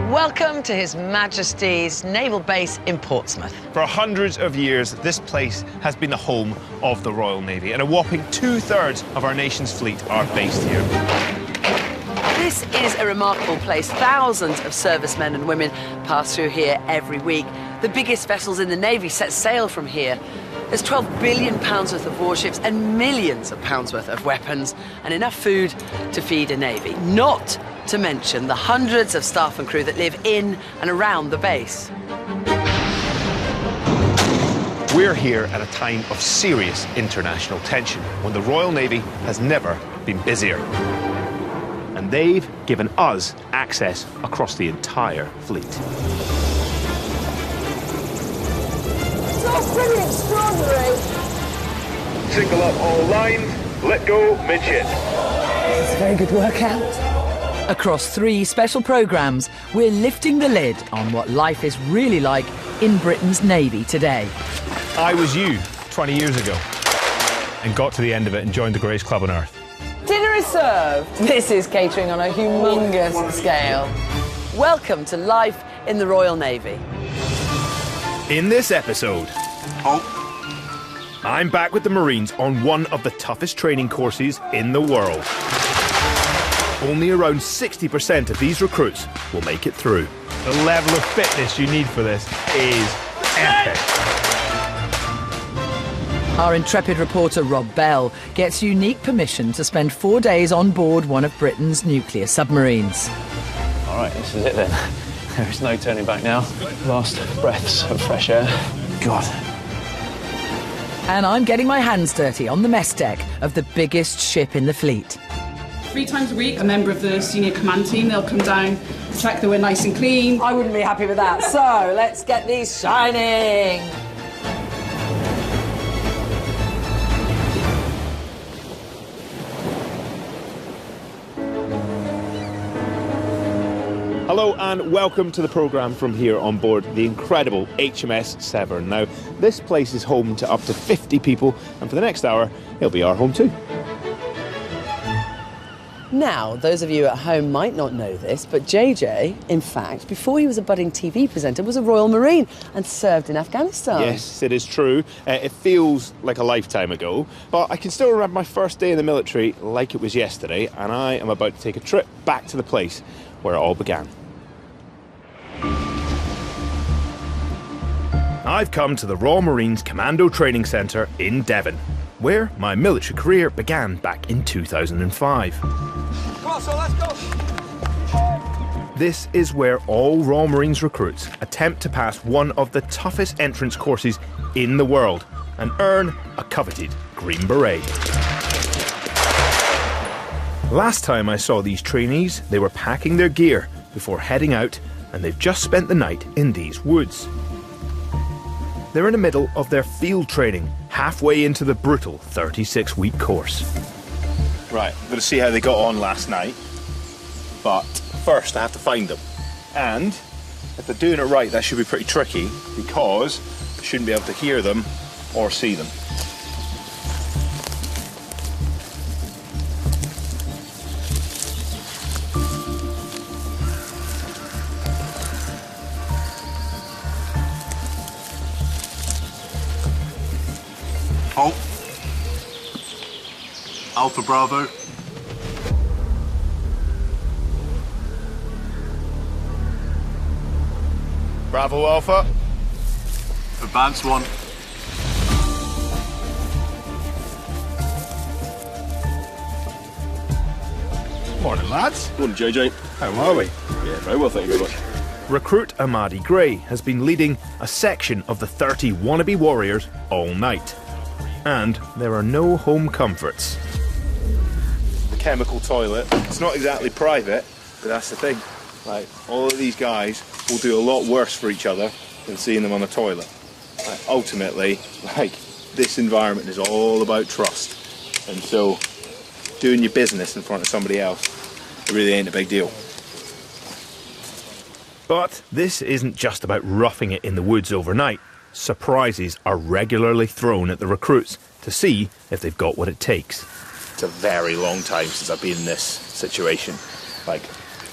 Welcome to His Majesty's Naval Base in Portsmouth. For hundreds of years, this place has been the home of the Royal Navy, and a whopping 2/3 of our nation's fleet are based here. This is a remarkable place. Thousands of servicemen and women pass through here every week. The biggest vessels in the Navy set sail from here. There's £12 billion worth of warships and millions of pounds worth of weapons and enough food to feed a Navy. Not to mention the hundreds of staff and crew that live in and around the base. We're here at a time of serious international tension, when the Royal Navy has never been busier. And they've given us access across the entire fleet. That's pretty extraordinary. Single up all lines, let go midship. It's a very good workout. Across 3 special programmes, we're lifting the lid on what life is really like in Britain's Navy today. I was you 20 years ago and got to the end of it and joined the greatest club on earth. Dinner is served. This is catering on a humongous scale. Welcome to life in the Royal Navy. In this episode, I'm back with the Marines on one of the toughest training courses in the world. Only around 60% of these recruits will make it through. The level of fitness you need for this is epic. Our intrepid reporter Rob Bell gets unique permission to spend 4 days on board one of Britain's nuclear submarines. All right, this is it then. There is no turning back now. Last breaths of fresh air. God. And I'm getting my hands dirty on the mess deck of the biggest ship in the fleet. 3 times a week, a member of the senior command team, they'll come down, check that we're nice and clean. I wouldn't be happy with that. So let's get these shining. Hello and welcome to the programme from here on board the incredible HMS Severn. Now, this place is home to up to 50 people, and for the next hour, it'll be our home too. Now, those of you at home might not know this, but JJ, in fact, before he was a budding TV presenter, was a Royal Marine and served in Afghanistan. Yes, it is true. It feels like a lifetime ago, but I can still remember my first day in the military like it was yesterday, and I am about to take a trip back to the place where it all began. I've come to the Royal Marines Commando Training Centre in Devon, where my military career began back in 2005. Come on, so let's go. This is where all Royal Marines recruits attempt to pass one of the toughest entrance courses in the world and earn a coveted Green Beret. Last time I saw these trainees, they were packing their gear before heading out, and they've just spent the night in these woods. They're in the middle of their field training, halfway into the brutal 36-week course. Right, I'm going to see how they got on last night, but first I have to find them. And if they're doing it right, that should be pretty tricky, because I shouldn't be able to hear them or see them. Alpha Bravo. Bravo Alpha. Advance 1. Morning, lads. Morning, JJ. How are we? Yeah, very well, thank you very much. Recruit Amadi Gray has been leading a section of the 30 wannabe warriors all night. And there are no home comforts. The chemical toilet, it's not exactly private, but that's the thing. Like, all of these guys will do a lot worse for each other than seeing them on a toilet. Like, ultimately, like, this environment is all about trust. And so, doing your business in front of somebody else, it really ain't a big deal. But this isn't just about roughing it in the woods overnight. Surprises are regularly thrown at the recruits to see if they've got what it takes. It's a very long time since I've been in this situation. Like,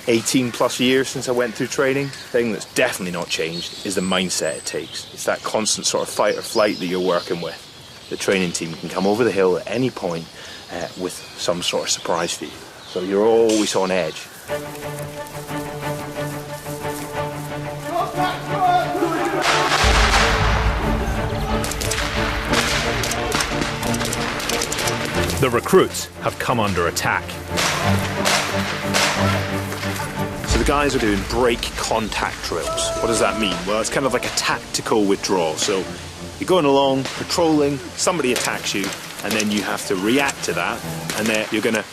18 plus years since I went through training. The thing that's definitely not changed is the mindset it takes. It's that constant sort of fight or flight that you're working with. The training team can come over the hill at any point with some sort of surprise for you. So you're always on edge. The recruits have come under attack. So the guys are doing break contact drills. What does that mean? Well, it's kind of like a tactical withdrawal. So you're going along, patrolling, somebody attacks you, and then you have to react to that, and then you're going to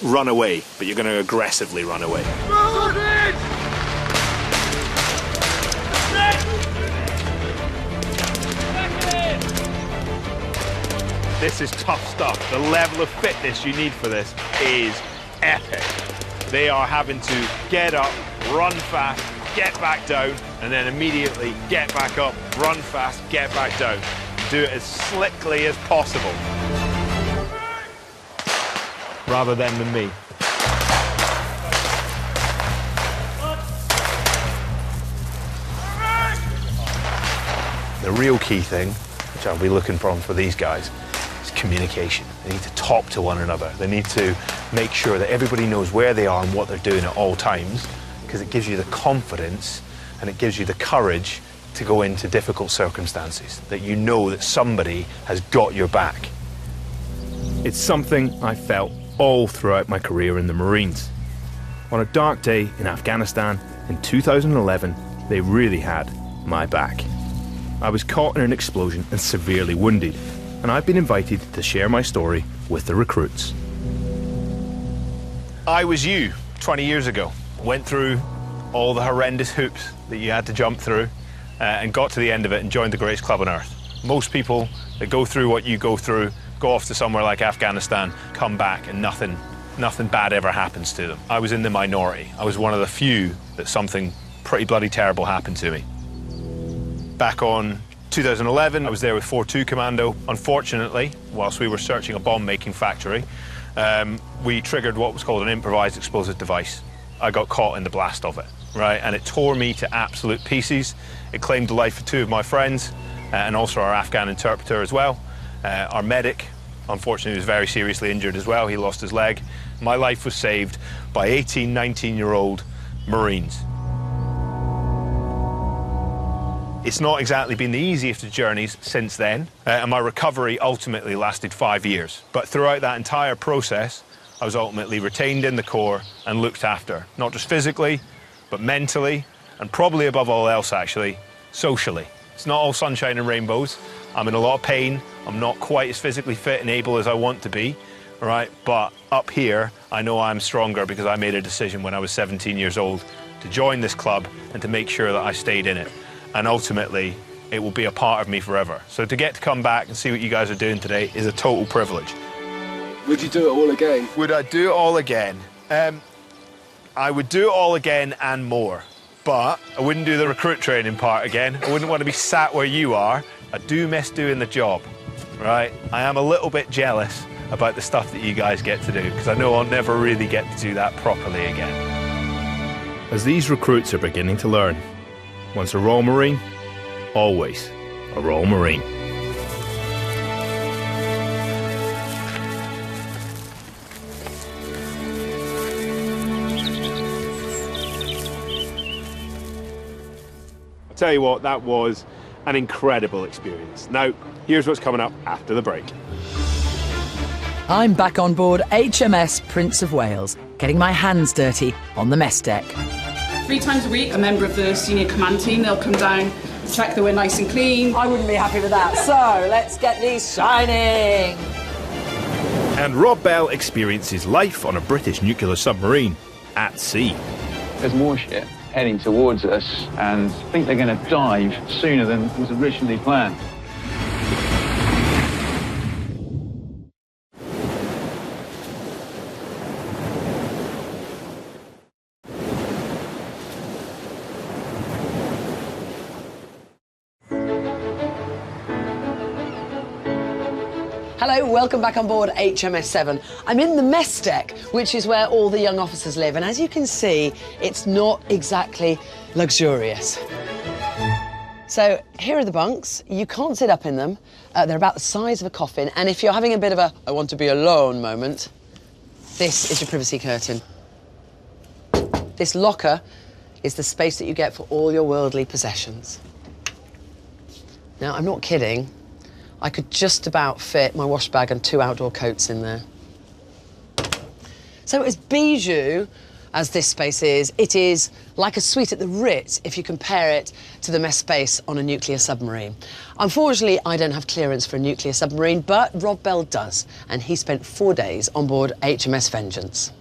run away, but you're going to aggressively run away. This is tough stuff. The level of fitness you need for this is epic. They are having to get up, run fast, get back down, and then immediately get back up, run fast, get back down. Do it as slickly as possible. Rather than me. The real key thing, which I'll be looking for these guys, is communication. They need to talk to one another. They need to make sure that everybody knows where they are and what they're doing at all times, because it gives you the confidence and it gives you the courage to go into difficult circumstances, that you know that somebody has got your back. It's something I felt all throughout my career in the Marines. On a dark day in Afghanistan in 2011, they really had my back. I was caught in an explosion and severely wounded, and I've been invited to share my story with the recruits. I was you 20 years ago. Went through all the horrendous hoops that you had to jump through and got to the end of it and joined the greatest club on earth. Most people that go through what you go through go off to somewhere like Afghanistan, come back, and nothing bad ever happens to them. I was in the minority. I was one of the few that something pretty bloody terrible happened to me. Back on 2011, I was there with 42 Commando. Unfortunately, whilst we were searching a bomb-making factory, we triggered what was called an improvised explosive device. I got caught in the blast of it, right? And it tore me to absolute pieces. It claimed the life of 2 of my friends, and also our Afghan interpreter as well. Our medic, unfortunately, was very seriously injured as well. He lost his leg. My life was saved by 18, 19-year-old Marines. It's not exactly been the easiest of journeys since then, and my recovery ultimately lasted 5 years. But throughout that entire process, I was ultimately retained in the Corps and looked after, not just physically, but mentally, and probably above all else, actually, socially. It's not all sunshine and rainbows. I'm in a lot of pain. I'm not quite as physically fit and able as I want to be, all right? But up here, I know I'm stronger because I made a decision when I was 17 years old to join this club and to make sure that I stayed in it. And ultimately, it will be a part of me forever. So to get to come back and see what you guys are doing today is a total privilege. Would you do it all again? Would I do it all again? I would do it all again and more. But I wouldn't do the recruit training part again. I wouldn't want to be sat where you are. I do miss doing the job, right? I am a little bit jealous about the stuff that you guys get to do, because I know I'll never really get to do that properly again. As these recruits are beginning to learn, once a Royal Marine, always a Royal Marine. I'll tell you what, that was an incredible experience. Now, here's what's coming up after the break. I'm back on board HMS Prince of Wales, getting my hands dirty on the mess deck. 3 times a week, a member of the senior command team, they'll come down, check that we're nice and clean. I wouldn't be happy with that, so let's get these shining. And Rob Bell experiences life on a British nuclear submarine at sea. There's Warship heading towards us, and I think they're going to dive sooner than was originally planned. Hello, welcome back on board HMS 7. I'm in the mess deck, which is where all the young officers live, and as you can see, it's not exactly luxurious. So here are the bunks. You can't sit up in them. They're about the size of a coffin, and if you're having a bit of a I want to be alone moment, this is your privacy curtain. This locker is the space that you get for all your worldly possessions. Now, I'm not kidding. I could just about fit my wash bag and 2 outdoor coats in there. So as bijou as this space is, it is like a suite at the Ritz if you compare it to the mess space on a nuclear submarine. Unfortunately, I don't have clearance for a nuclear submarine, but Rob Bell does, and he spent 4 days on board HMS Vengeance.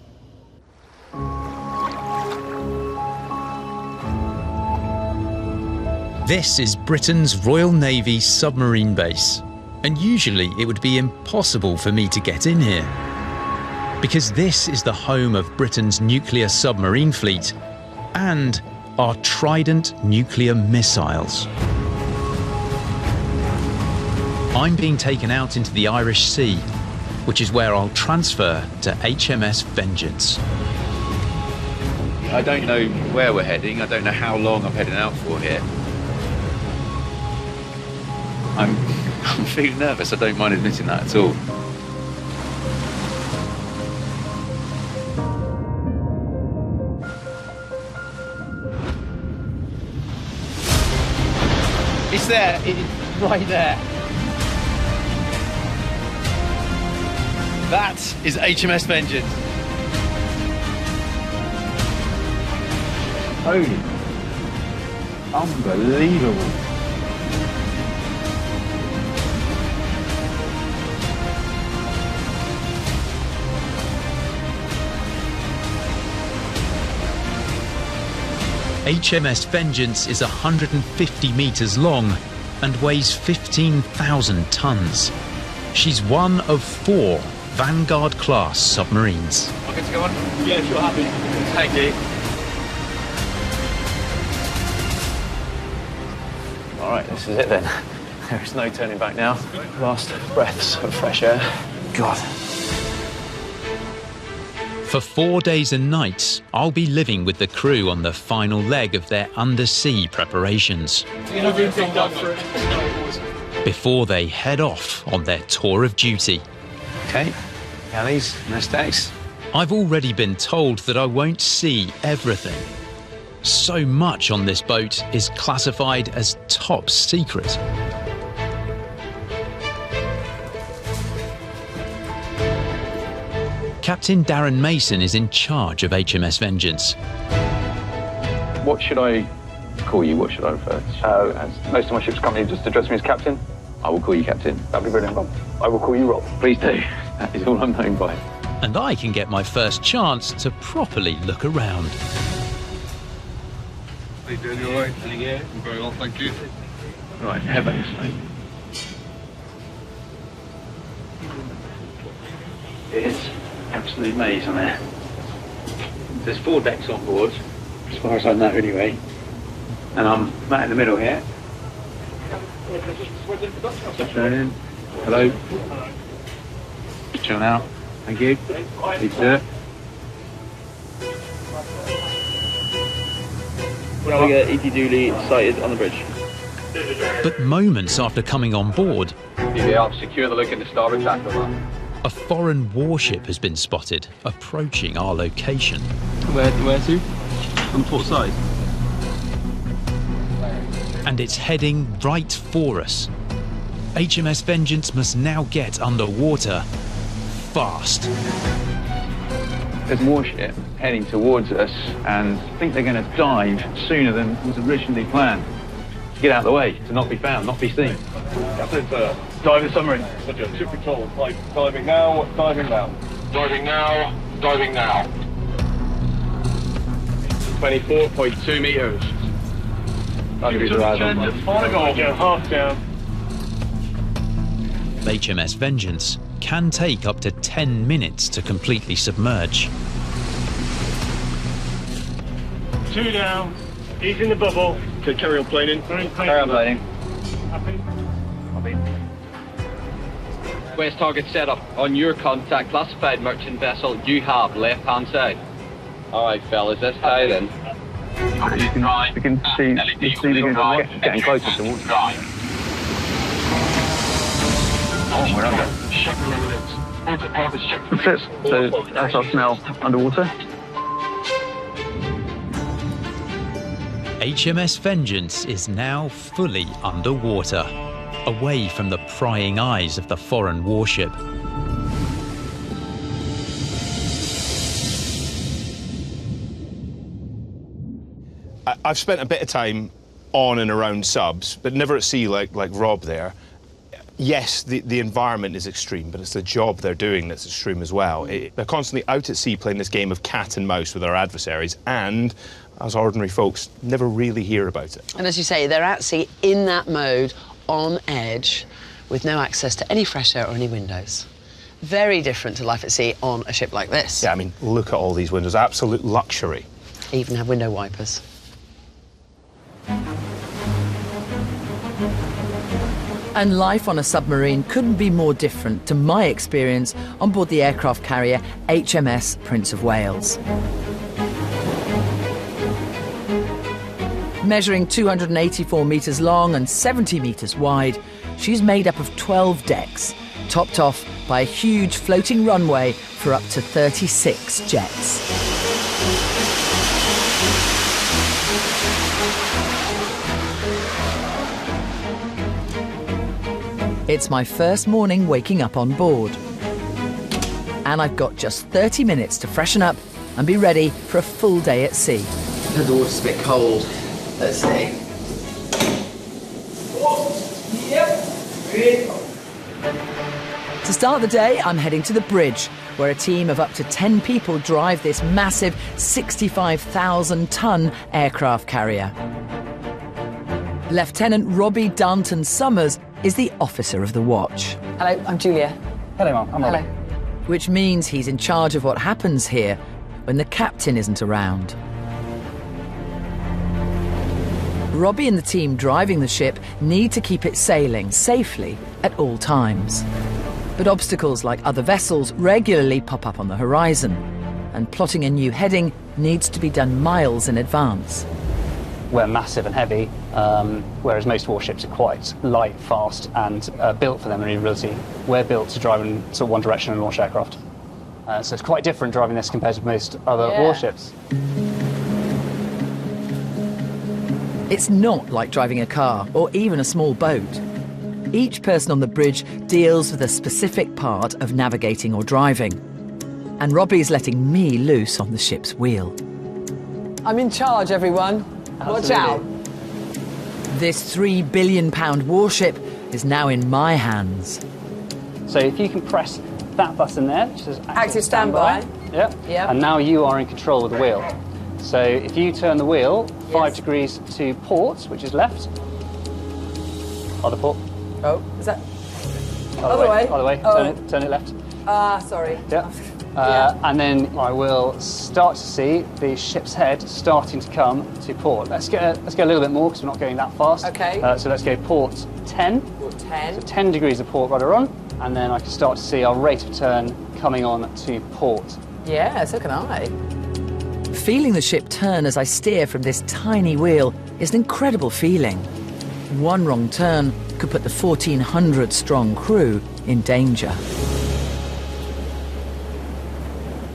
This is Britain's Royal Navy submarine base. And usually it would be impossible for me to get in here. Because this is the home of Britain's nuclear submarine fleet and our Trident nuclear missiles. I'm being taken out into the Irish Sea, which is where I'll transfer to HMS Vengeance. I don't know where we're heading. I don't know how long I'm heading out for here. I'm feeling nervous. I don't mind admitting that at all. It's there. It's right there. That is HMS Vengeance. Holy. Unbelievable. HMS Vengeance is 150 metres long and weighs 15,000 tonnes. She's one of 4 Vanguard-class submarines. Okay to go on? Yeah, if you're happy. Thank you. All right, this is it then. There is no turning back now. Last breaths of fresh air. God. For 4 days and nights, I'll be living with the crew on the final leg of their undersea preparations. Before they head off on their tour of duty. Okay, galleys, mess decks. I've already been told that I won't see everything. So much on this boat is classified as top secret. Captain Darren Mason is in charge of HMS Vengeance. What should I call you? What should I refer to? As most of my ship's company just address me as Captain. I will call you Captain. That'd be brilliant, Rob. I will call you Rob. Please do. That is all I'm known by. And I can get my first chance to properly look around. How you doing? You all right? Yeah. Very well, thank you. Right, heavens. It is absolute maze on there. There's 4 decks on board, as far as I know anyway. And I'm right in the middle here. Hello. Chill out. Thank you. Please do it. E.T. Dooley sighted on the bridge. But moments after coming on board, DVR, secure the look in the starboard tackle. a foreign warship has been spotted approaching our location. Where to? On port side. And it's heading right for us. HMS Vengeance must now get underwater fast. There's a warship heading towards us, and I think they're going to dive sooner than was originally planned. Get out of the way, to not be found, not be seen. Captain, Dive the submarine. Roger, ship control. Diving now, diving now. Diving now, diving now. 24.2 metres. Half down. HMS Vengeance can take up to 10 minutes to completely submerge. 2 down. He's in the bubble. Okay, carry on planing. Carry on planing. Happy? Quest target set up. On your contact classified merchant vessel, you have left-hand side. All right, fellas, let's tie it in. We can see getting closer towards it. Oh, we're under. That's it. So that's us now underwater. HMS Vengeance is now fully underwater, away from the prying eyes of the foreign warship. I've spent a bit of time on and around subs, but never at sea like Rob there. Yes, the environment is extreme, but it's the job they're doing that's extreme as well. They're constantly out at sea playing this game of cat and mouse with our adversaries, and as ordinary folks, never really hear about it. And as you say, they're at sea in that mode, on edge, with no access to any fresh air or any windows. Very different to life at sea on a ship like this. Yeah, I mean, look at all these windows, absolute luxury. Even have window wipers. And life on a submarine couldn't be more different to my experience on board the aircraft carrier HMS Prince of Wales. Measuring 284 metres long and 70 metres wide, she's made up of 12 decks, topped off by a huge floating runway for up to 36 jets. It's my first morning waking up on board. And I've got just 30 minutes to freshen up and be ready for a full day at sea. The water's a bit cold. Let's see. To start the day, I'm heading to the bridge, where a team of up to 10 people drive this massive 65,000-ton aircraft carrier. Lieutenant Robbie Darnton Summers is the officer of the watch. Hello, I'm Julia. Hello, Mum. I'm Robbie. Which means he's in charge of what happens here when the captain isn't around. Robbie and the team driving the ship need to keep it sailing safely at all times. But obstacles like other vessels regularly pop up on the horizon, and plotting a new heading needs to be done miles in advance. We're massive and heavy, whereas most warships are quite light, fast, and built for their manoeuvrability. We're built to drive in sort of one direction and launch aircraft. So it's quite different driving this compared to most other warships. It's not like driving a car or even a small boat. Each person on the bridge deals with a specific part of navigating or driving. And Robbie's letting me loose on the ship's wheel. I'm in charge, everyone. Watch out. This £3 billion warship is now in my hands. So if you can press that button there, which says Active standby. Yep. Yep. And now you are in control of the wheel. So if you turn the wheel 5 degrees to port, which is left. Other port. Oh, is that? Other way. Other way. Oh. Turn it left. Sorry. Yeah. And then I will start to see the ship's head starting to come to port. Let's go a little bit more because we're not going that fast. Okay. So let's go port 10. Port 10. So 10 degrees of port rudder on, and then I can start to see our rate of turn coming on to port. Yeah, so can I. Feeling the ship turn as I steer from this tiny wheel is an incredible feeling. One wrong turn could put the 1,400-strong crew in danger.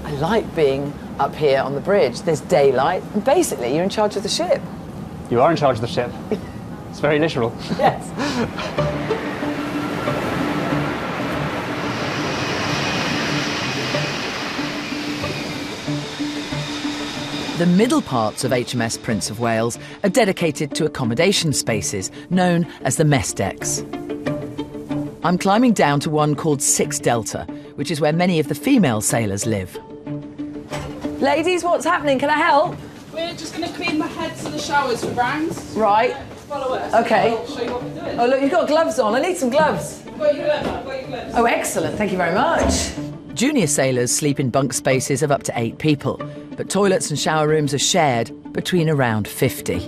I like being up here on the bridge. There's daylight, and basically you're in charge of the ship. You are in charge of the ship. It's very literal. Yes. The middle parts of HMS Prince of Wales are dedicated to accommodation spaces known as the mess decks. I'm climbing down to one called 6 Delta, which is where many of the female sailors live. Ladies, what's happening? Can I help? We're just going to clean the heads of the showers for Browns. Right. Follow us. Okay. I'll show you what we're doing. Oh, look, you've got gloves on. I need some gloves. I've got your gloves. I've got your gloves. Oh, excellent. Thank you very much. Junior sailors sleep in bunk spaces of up to 8 people, but toilets and shower rooms are shared between around 50.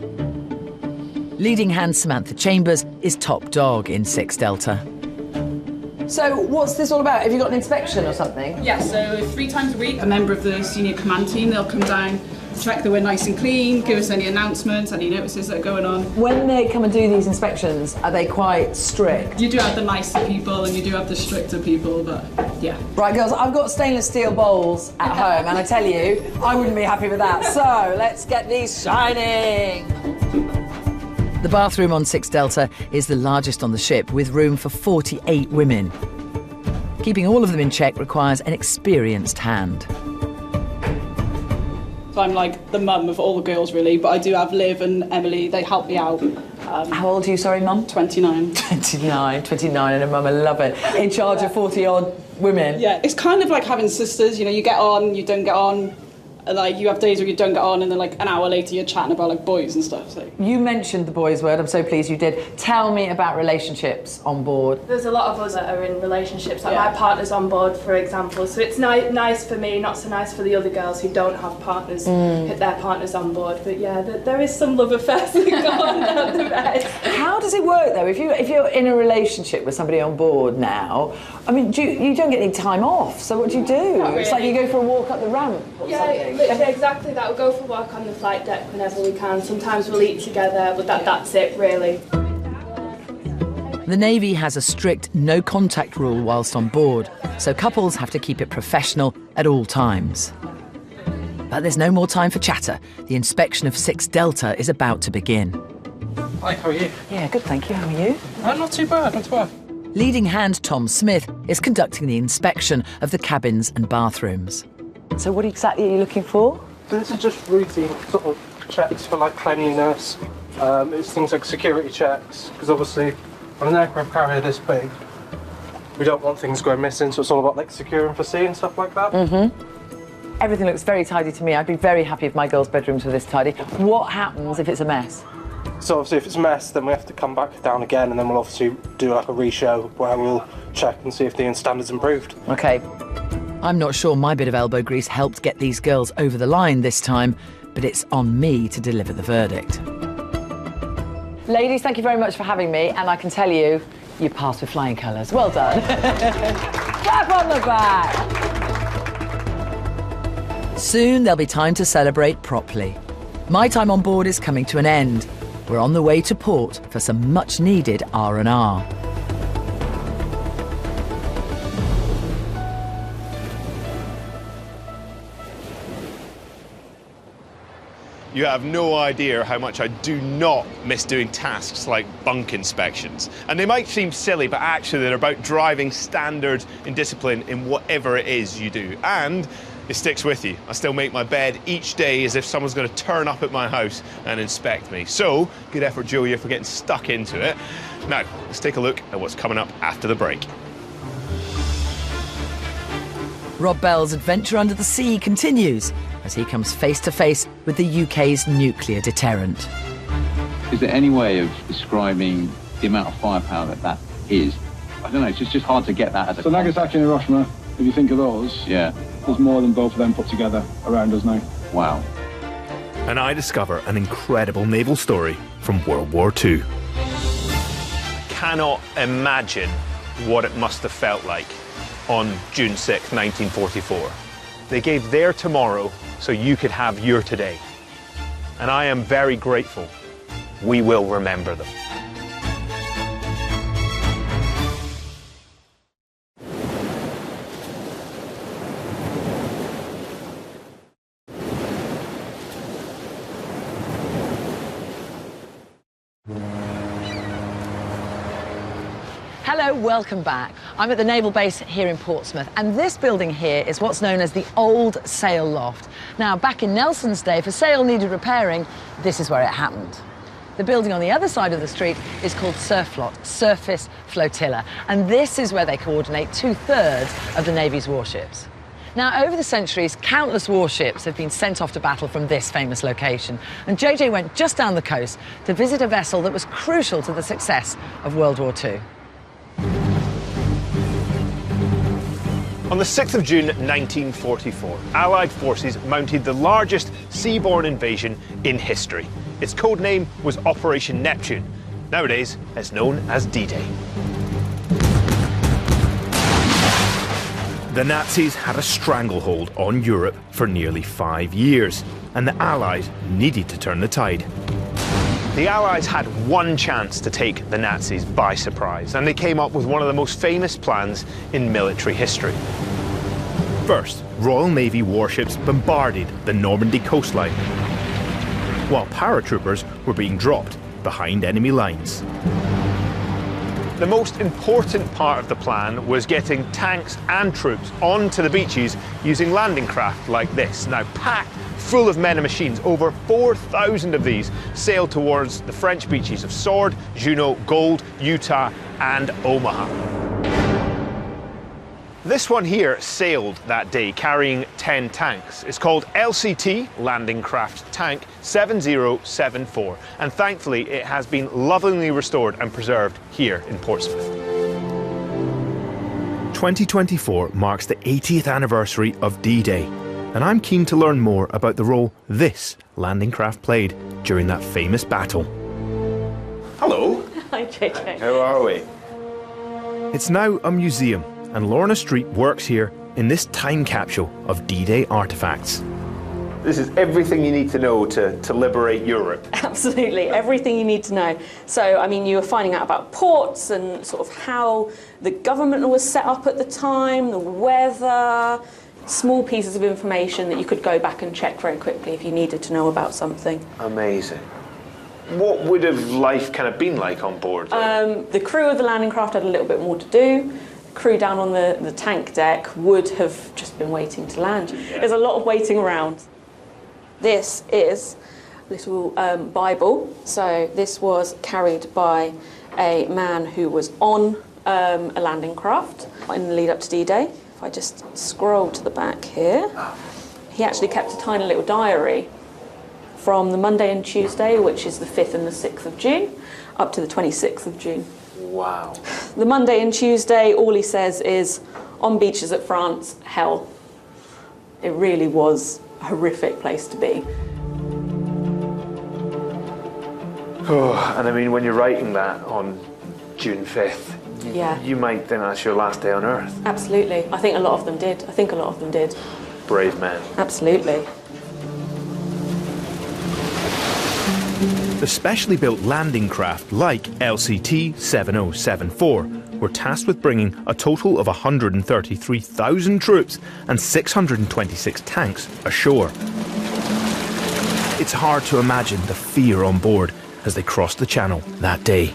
Leading hand Samantha Chambers is top dog in 6 Delta. So what's this all about? Have you got an inspection or something? Yeah, so 3 times a week, a member of the senior command team, they'll come down, check that we're nice and clean, give us any announcements, any notices that are going on. When they come and do these inspections, are they quite strict? You do have the nicer people and you do have the stricter people, but yeah. Right, girls, I've got stainless steel bowls at home, and I tell you, I wouldn't be happy with that. So let's get these shining. The bathroom on 6 Delta is the largest on the ship, with room for 48 women. Keeping all of them in check requires an experienced hand. So I'm like the mum of all the girls, really, but I do have Liv and Emily, they help me out. How old are you, sorry, Mum? 29. 29 and a mum, I love it. In charge of 40-odd women. Yeah, it's kind of like having sisters, you know, you get on, you don't get on. Like, you have days where you don't get on and then like an hour later you're chatting about like boys and stuff. So. You mentioned the boys word, I'm so pleased you did. Tell me about relationships on board. There's a lot of us that are in relationships, like my partner's on board, for example, so it's nice for me, not so nice for the other girls who don't have partners, hit their partners on board, but yeah, there is some love affairs that go on down the bed. How does it work though? If you're in a relationship with somebody on board now, I mean, you don't get any time off, so what do you do? Not really. It's like you go for a walk up the ramp or something. Literally, exactly that. We'll go for a walk on the flight deck whenever we can. Sometimes we'll eat together, but that's it, really. The Navy has a strict no-contact rule whilst on board, so couples have to keep it professional at all times. But there's no more time for chatter. The inspection of 6 Delta is about to begin. Hi, how are you? Yeah, good, thank you. How are you? Not too bad, not too bad. Leading hand Tom Smith is conducting the inspection of the cabins and bathrooms. So what exactly are you looking for? This is just routine sort of checks for like cleanliness. It's things like security checks, because obviously on an aircraft carrier this big, we don't want things going missing, so it's all about like securing for sea and stuff like that. Everything looks very tidy to me. I'd be very happy if my girls' bedrooms were this tidy. What happens if it's a mess? So obviously if it's a mess, then we have to come back down again, and then we'll obviously do like a re-show where we'll check and see if the standard's improved. Okay. I'm not sure my bit of elbow grease helped get these girls over the line this time, but it's on me to deliver the verdict. Ladies, thank you very much for having me, and I can tell you, you passed with flying colours. Well done. Clap on the back. Soon there'll be time to celebrate properly. My time on board is coming to an end. We're on the way to port for some much-needed R&R. You have no idea how much I do not miss doing tasks like bunk inspections. And they might seem silly, but actually they're about driving standard and discipline in whatever it is you do. And it sticks with you. I still make my bed each day as if someone's going to turn up at my house and inspect me. So, good effort, Julia, for getting stuck into it. Now, let's take a look at what's coming up after the break. Rob Bell's adventure under the sea continues as he comes face to face with the UK's nuclear deterrent. Is there any way of describing the amount of firepower that is? I don't know, it's just hard to get that as a... So Nagasaki and Hiroshima, if you think of those, yeah, there's more than both of them put together around us now. Wow. And I discover an incredible naval story from World War II. Cannot imagine what it must have felt like on June 6, 1944. They gave their tomorrow so you could have your today. And I am very grateful. We will remember them. Hello, welcome back. I'm at the naval base here in Portsmouth, and this building here is what's known as the old sail loft. Now, back in Nelson's day, if a sail needed repairing, this is where it happened. The building on the other side of the street is called Surflot, Surface Flotilla, and this is where they coordinate 2/3 of the Navy's warships. Now, over the centuries, countless warships have been sent off to battle from this famous location, and JJ went just down the coast to visit a vessel that was crucial to the success of World War II. On the 6th of June 1944, Allied forces mounted the largest seaborne invasion in history. Its code name was Operation Neptune. Nowadays, it's known as D-Day. The Nazis had a stranglehold on Europe for nearly 5 years, and the Allies needed to turn the tide. The Allies had one chance to take the Nazis by surprise, and they came up with one of the most famous plans in military history. First, Royal Navy warships bombarded the Normandy coastline, while paratroopers were being dropped behind enemy lines. The most important part of the plan was getting tanks and troops onto the beaches using landing craft like this, now packed full of men and machines. Over 4,000 of these sailed towards the French beaches of Sword, Juno, Gold, Utah and Omaha. This one here sailed that day carrying 10 tanks. It's called LCT, Landing Craft Tank 7074, and thankfully it has been lovingly restored and preserved here in Portsmouth. 2024 marks the 80th anniversary of D-Day, and I'm keen to learn more about the role this landing craft played during that famous battle. Hello. Hi, JJ. How are we? It's now a museum, and Lorna Street works here in this time capsule of D-Day artefacts. This is everything you need to know to liberate Europe. Absolutely, everything you need to know. So, I mean, you were finding out about ports and sort of how the government was set up at the time, the weather, small pieces of information that you could go back and check very quickly if you needed to know about something. Amazing. What would have life kind of been like on board? The crew of the landing craft had a little bit more to do. Crew down on the tank deck would have just been waiting to land. Yeah. There's a lot of waiting around. This is a little Bible. So this was carried by a man who was on a landing craft in the lead up to D-Day. If I just scroll to the back here, he actually kept a tiny little diary from the Monday and Tuesday, which is the 5th and the 6th of June, up to the 26th of June. Wow. The Monday and Tuesday, all he says is, on beaches at France, hell. It really was a horrific place to be. Oh, and I mean, when you're writing that on June 5th, yeah, you might think that's your last day on Earth. Absolutely. I think a lot of them did. Brave men. Absolutely. The specially built landing craft like LCT 7074 were tasked with bringing a total of 133,000 troops and 626 tanks ashore. It's hard to imagine the fear on board as they crossed the channel that day.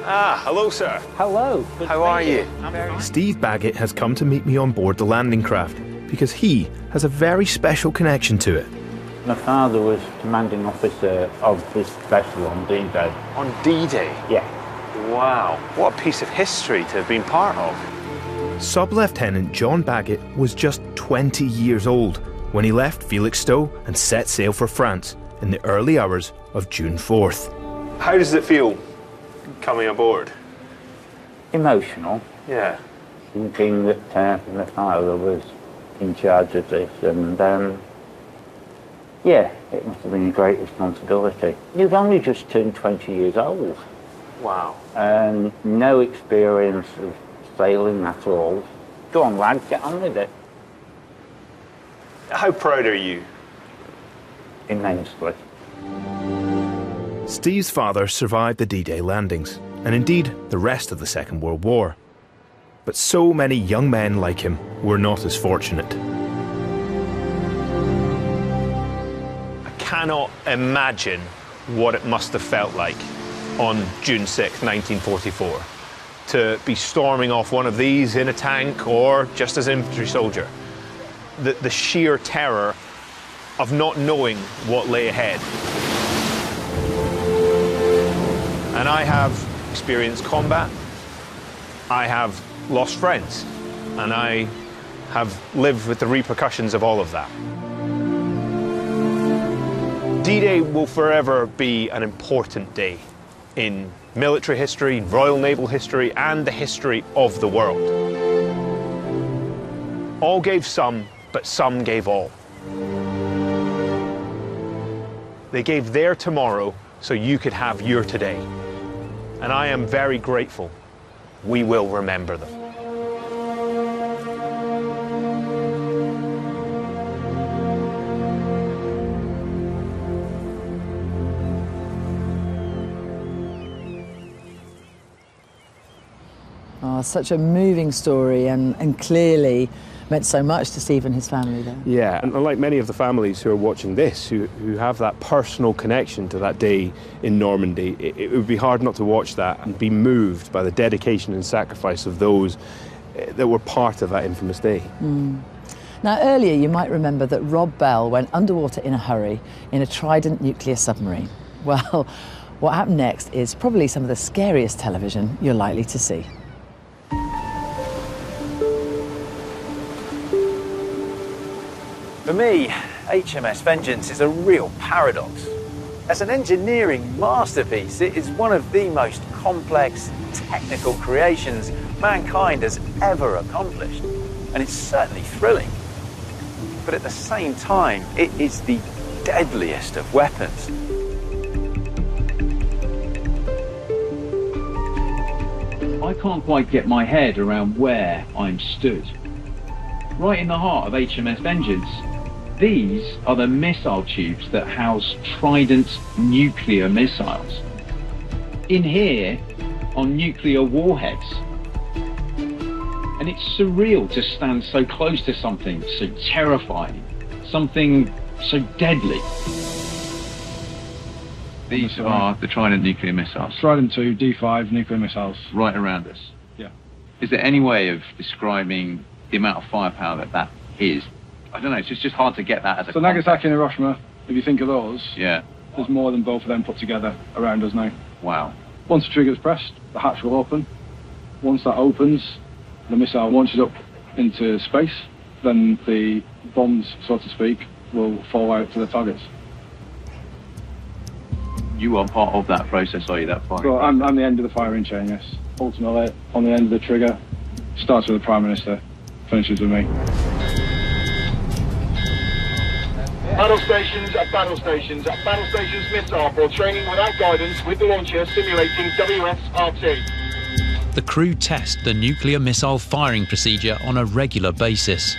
Ah, hello sir. Hello. How are you? Steve Baggett has come to meet me on board the landing craft because he has a very special connection to it. My father was commanding officer of this vessel on D-Day. On D-Day? Yeah. Wow, what a piece of history to have been part of. Sub-Lieutenant John Baggett was just 20 years old when he left Felixstowe and set sail for France in the early hours of June 4th. How does it feel coming aboard? Emotional. Yeah. Thinking that my father was in charge of this, and yeah, it must have been a great responsibility. He was only just turned 20 years old. Wow. And no experience of sailing at all. Go on, lad, get on with it. How proud are you? Immensely. Steve's father survived the D-Day landings, and indeed the rest of the Second World War. But so many young men like him were not as fortunate. Cannot imagine what it must have felt like on June 6, 1944, to be storming off one of these in a tank or just as an infantry soldier. The sheer terror of not knowing what lay ahead. And I have experienced combat, I have lost friends, and I have lived with the repercussions of all of that. D-Day will forever be an important day in military history, Royal Naval history, and the history of the world. All gave some, but some gave all. They gave their tomorrow so you could have your today. And I am very grateful. We will remember them. such a moving story and clearly meant so much to Steve and his family there. Yeah, and unlike many of the families who are watching this, who have that personal connection to that day in Normandy, it would be hard not to watch that and be moved by the dedication and sacrifice of those that were part of that infamous day. Now, earlier you might remember that Rob Bell went underwater in a hurry in a Trident nuclear submarine. Well, what happened next is probably some of the scariest television you're likely to see. For me, HMS Vengeance is a real paradox. As an engineering masterpiece, it is one of the most complex technical creations mankind has ever accomplished, and it's certainly thrilling. But at the same time, it is the deadliest of weapons. I can't quite get my head around where I'm stood. Right in the heart of HMS Vengeance, these are the missile tubes that house Trident nuclear missiles. In here are nuclear warheads. And it's surreal to stand so close to something so terrifying, something so deadly. These are the Trident nuclear missiles. Trident 2, D5 nuclear missiles. Right around us. Yeah. Is there any way of describing the amount of firepower that is? I don't know, it's just hard to get that as a So Nagasaki and Hiroshima, if you think of those, yeah, there's more than both of them put together around us now. Wow. Once the trigger's pressed, the hatch will open. Once that opens, the missile launches up into space, then the bombs, so to speak, will fall out to the targets. You are part of that process, are you, that firing? So I'm the end of the firing chain, yes. Ultimately, on the end of the trigger, starts with the Prime Minister, finishes with me. Battle stations at battle stations at battle stations missile for training without guidance with the launcher simulating WSRT. The crew test the nuclear missile firing procedure on a regular basis.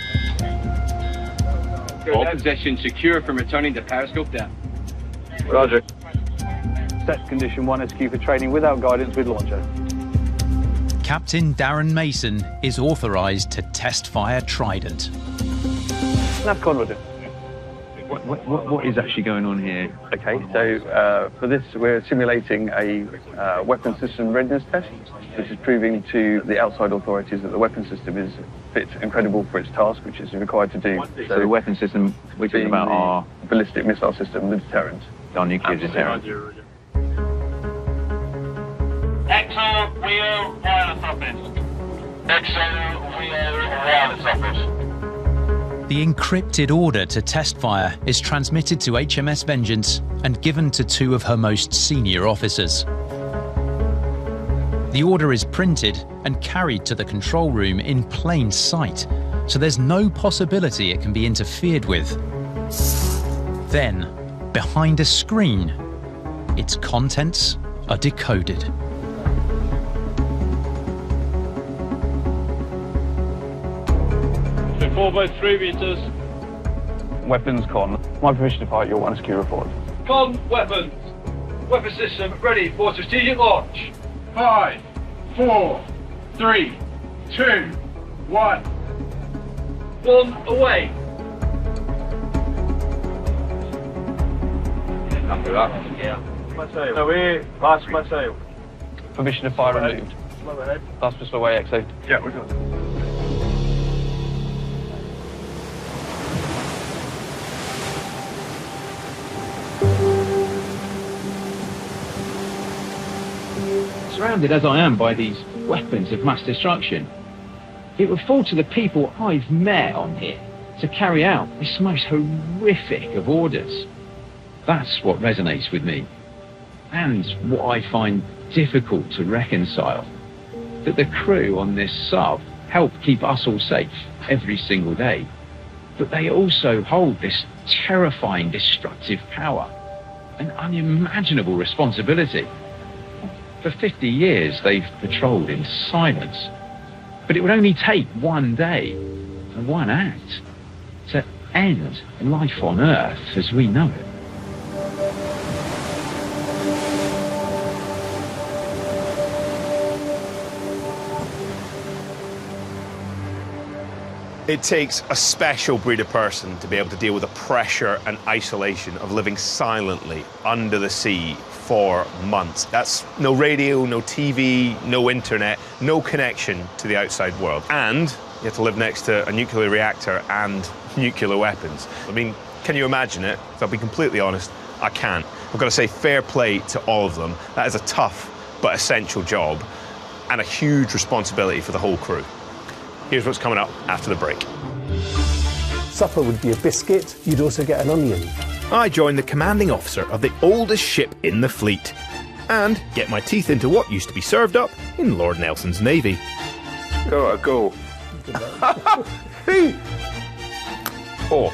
All positions secure from returning to periscope depth. Roger. Set condition 1 SQ for training without guidance with launcher. Captain Darren Mason is authorised to test fire Trident. Navcon, Roger. What is actually going on here? Okay, so for this we're simulating a weapon system readiness test, which is proving to the outside authorities that the weapon system is fit and credible for its task, which is required to do. So the weapon system we're talking about our ballistic missile system, the deterrent. Our nuclear deterrent. Exo, wheel, wireless office. Exo, wheel, wireless office. The encrypted order to test fire is transmitted to HMS Vengeance and given to 2 of her most senior officers. The order is printed and carried to the control room in plain sight, so there's no possibility it can be interfered with. Then, behind a screen, its contents are decoded. 4 by 3 meters. Weapons con. My permission to fire your 1 SQ report. Con weapons. Weapon system ready for strategic launch. 5, 4, 3, 2, 1. 1 away. After that. Yeah. Away. Last missile. Permission to fire removed. Last missile away, exit. Yeah, we're good. Surrounded as I am by these weapons of mass destruction, it would fall to the people I've met on here to carry out this most horrific of orders. That's what resonates with me, and what I find difficult to reconcile. That the crew on this sub help keep us all safe every single day, but they also hold this terrifying destructive power, an unimaginable responsibility. For 50 years they've patrolled in silence, but it would only take one day and one act to end life on Earth as we know it. It takes a special breed of person to be able to deal with the pressure and isolation of living silently under the sea for months. That's no radio, no TV, no internet, no connection to the outside world. And you have to live next to a nuclear reactor and nuclear weapons. I mean, can you imagine it? If I'll be completely honest, I can't. I've got to say fair play to all of them. That is a tough but essential job and a huge responsibility for the whole crew. Here's what's coming up after the break. Supper would be a biscuit. You'd also get an onion. I join the commanding officer of the oldest ship in the fleet and get my teeth into what used to be served up in Lord Nelson's Navy. Go. Oh.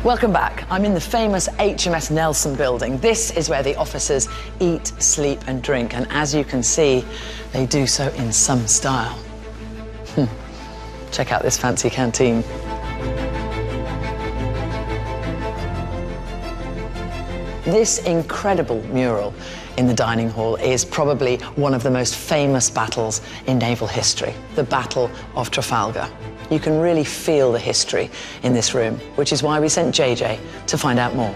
Welcome back. I'm in the famous HMS Nelson building. This is where the officers eat, sleep and drink, and as you can see, they do so in some style. Check out this fancy canteen. This incredible mural in the dining hall is probably one of the most famous battles in naval history, the Battle of Trafalgar. You can really feel the history in this room, which is why we sent JJ to find out more.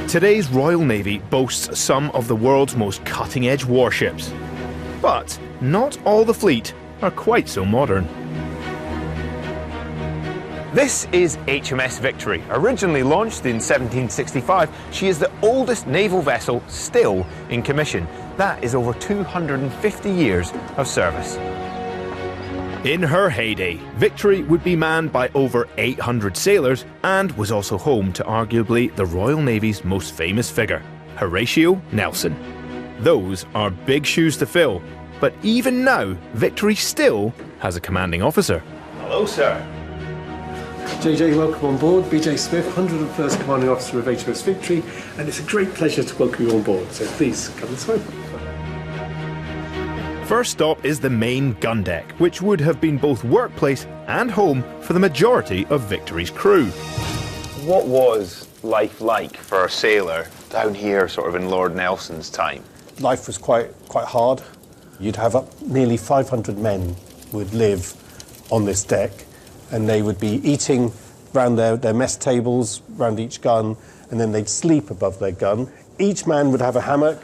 Today's Royal Navy boasts some of the world's most cutting-edge warships. But not all the fleet are quite so modern. This is HMS Victory. Originally launched in 1765, she is the oldest naval vessel still in commission. That is over 250 years of service. In her heyday, Victory would be manned by over 800 sailors and was also home to arguably the Royal Navy's most famous figure, Horatio Nelson. Those are big shoes to fill, but even now, Victory still has a commanding officer. Hello, sir. JJ, welcome on board. BJ Smith, 101st Commanding Officer of HMS Victory, and it's a great pleasure to welcome you on board, so please come this way. First stop is the main gun deck, which would have been both workplace and home for the majority of Victory's crew. What was life like for a sailor down here sort of in Lord Nelson's time? Life was quite hard. You'd have up nearly 500 men would live on this deck, and they would be eating round their mess tables, round each gun, and then they'd sleep above their gun. Each man would have a hammock.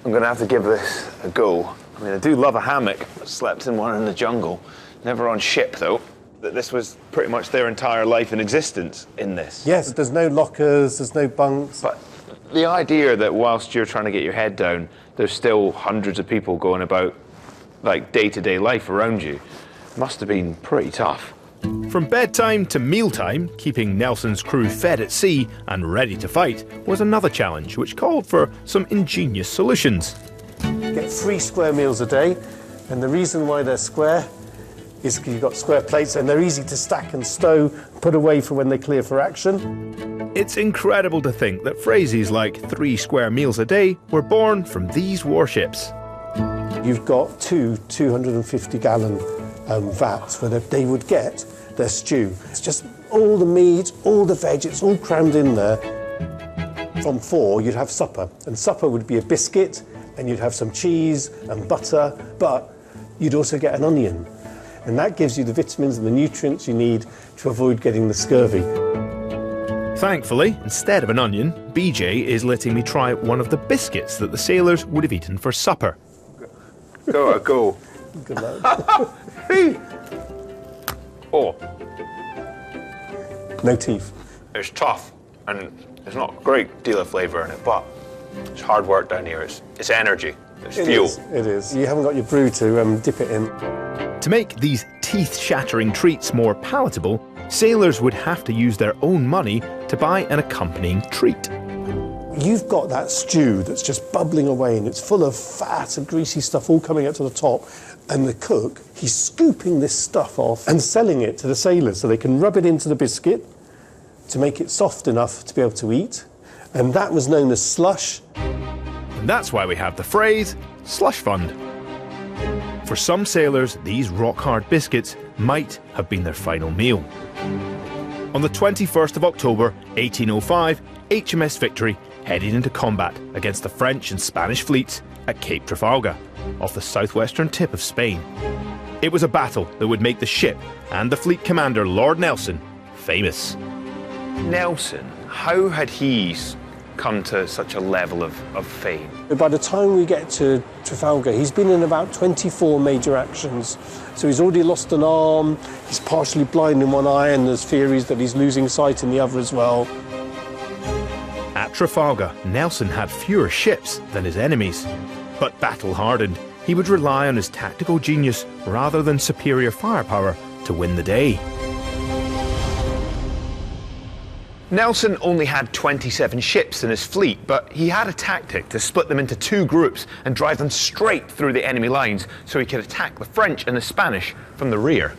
I'm going to have to give this a go. I mean, I do love a hammock. I slept in one in the jungle. Never on ship, though. That this was pretty much their entire life and existence in this. Yes, there's no lockers, there's no bunks. But the idea that whilst you're trying to get your head down, there's still hundreds of people going about, like, day-to-day life around you, must have been pretty tough. From bedtime to mealtime, keeping Nelson's crew fed at sea and ready to fight was another challenge which called for some ingenious solutions. Get 3 square meals a day, and the reason why they're square is because you've got square plates and they're easy to stack and stow, put away for when they clear for action. It's incredible to think that phrases like 3 square meals a day were born from these warships. You've got 2 250-gallon vats where they would get their stew. It's just all the meat, all the veg, it's all crammed in there. From 4, you'd have supper, and supper would be a biscuit, and you'd have some cheese and butter, but you'd also get an onion. And that gives you the vitamins and the nutrients you need to avoid getting the scurvy. Thankfully, instead of an onion, BJ is letting me try one of the biscuits that the sailors would have eaten for supper. Go. Good luck. Oh. No teeth. It's tough, and there's not a great deal of flavour in it, but it's hard work down here. It's energy. It's fuel. It is. You haven't got your brew to dip it in. To make these teeth-shattering treats more palatable, sailors would have to use their own money to buy an accompanying treat. You've got that stew that's just bubbling away and it's full of fat and greasy stuff all coming up to the top. And the cook, he's scooping this stuff off and selling it to the sailors so they can rub it into the biscuit to make it soft enough to be able to eat. And that was known as slush. And that's why we have the phrase slush fund. For some sailors, these rock-hard biscuits might have been their final meal. On the 21st of October 1805, HMS Victory headed into combat against the French and Spanish fleets at Cape Trafalgar, off the southwestern tip of Spain. It was a battle that would make the ship and the fleet commander, Lord Nelson, famous. Nelson, how had he come to such a level of fame? By the time we get to Trafalgar, he's been in about 24 major actions. So he's already lost an arm, he's partially blind in one eye, and there's theories that he's losing sight in the other as well. At Trafalgar, Nelson had fewer ships than his enemies. But battle-hardened, he would rely on his tactical genius rather than superior firepower to win the day. Nelson only had 27 ships in his fleet, but he had a tactic to split them into two groups and drive them straight through the enemy lines so he could attack the French and the Spanish from the rear.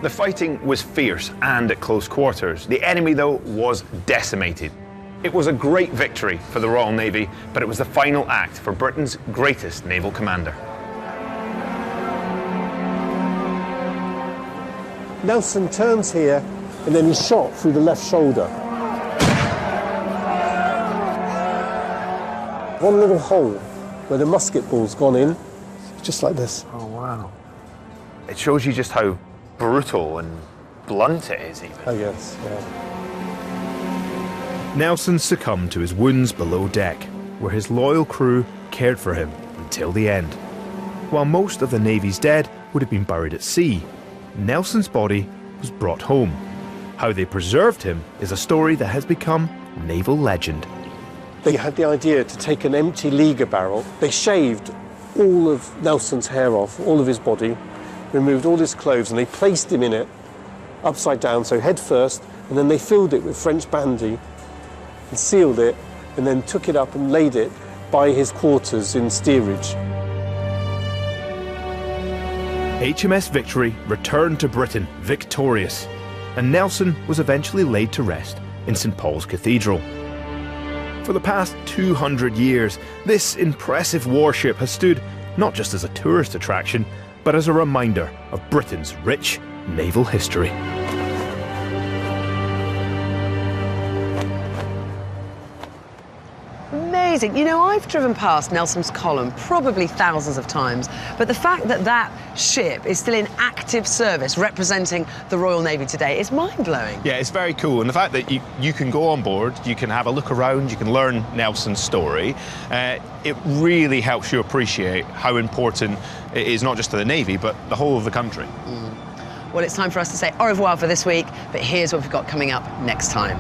The fighting was fierce and at close quarters. The enemy, though, was decimated. It was a great victory for the Royal Navy, but it was the final act for Britain's greatest naval commander. Nelson turns here and then he's shot through the left shoulder. One little hole where the musket ball's gone in, just like this. Oh, wow. It shows you just how brutal and blunt it is, even. Oh, yes, yeah. Nelson succumbed to his wounds below deck, where his loyal crew cared for him until the end. While most of the Navy's dead would have been buried at sea, Nelson's body was brought home. How they preserved him is a story that has become naval legend. They had the idea to take an empty Liga barrel. They shaved all of Nelson's hair off, all of his body, removed all his clothes, and they placed him in it upside down, so head first, and then they filled it with French brandy and sealed it, and then took it up and laid it by his quarters in steerage. HMS Victory returned to Britain victorious, and Nelson was eventually laid to rest in St Paul's Cathedral. For the past 200 years, this impressive warship has stood not just as a tourist attraction, but as a reminder of Britain's rich naval history. Amazing. You know, I've driven past Nelson's Column probably thousands of times, but the fact that that ship is still in active service representing the Royal Navy today is mind-blowing. Yeah, it's very cool, and the fact that you can go on board, you can have a look around, you can learn Nelson's story, it really helps you appreciate how important it is not just to the Navy, but the whole of the country. Well, it's time for us to say au revoir for this week, but here's what we've got coming up next time.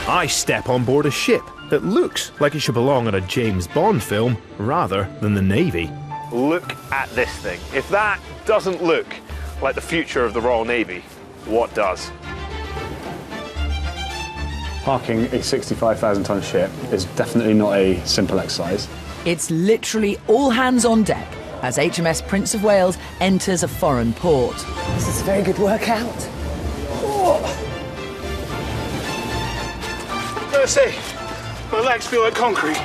I step on board a ship that looks like it should belong on a James Bond film rather than the Navy. Look at this thing. If that doesn't look like the future of the Royal Navy, what does? Parking a 65,000-ton ship is definitely not a simple exercise. It's literally all hands on deck as HMS Prince of Wales enters a foreign port. This is a very good workout. I say, my legs feel like concrete,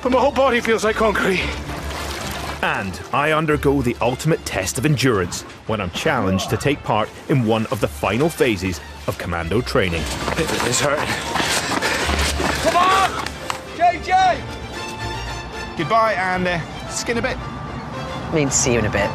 but my whole body feels like concrete. And I undergo the ultimate test of endurance when I'm challenged to take part in one of the final phases of commando training. It's hurting. Come on! JJ! Goodbye and skin a bit. I mean, see you in a bit.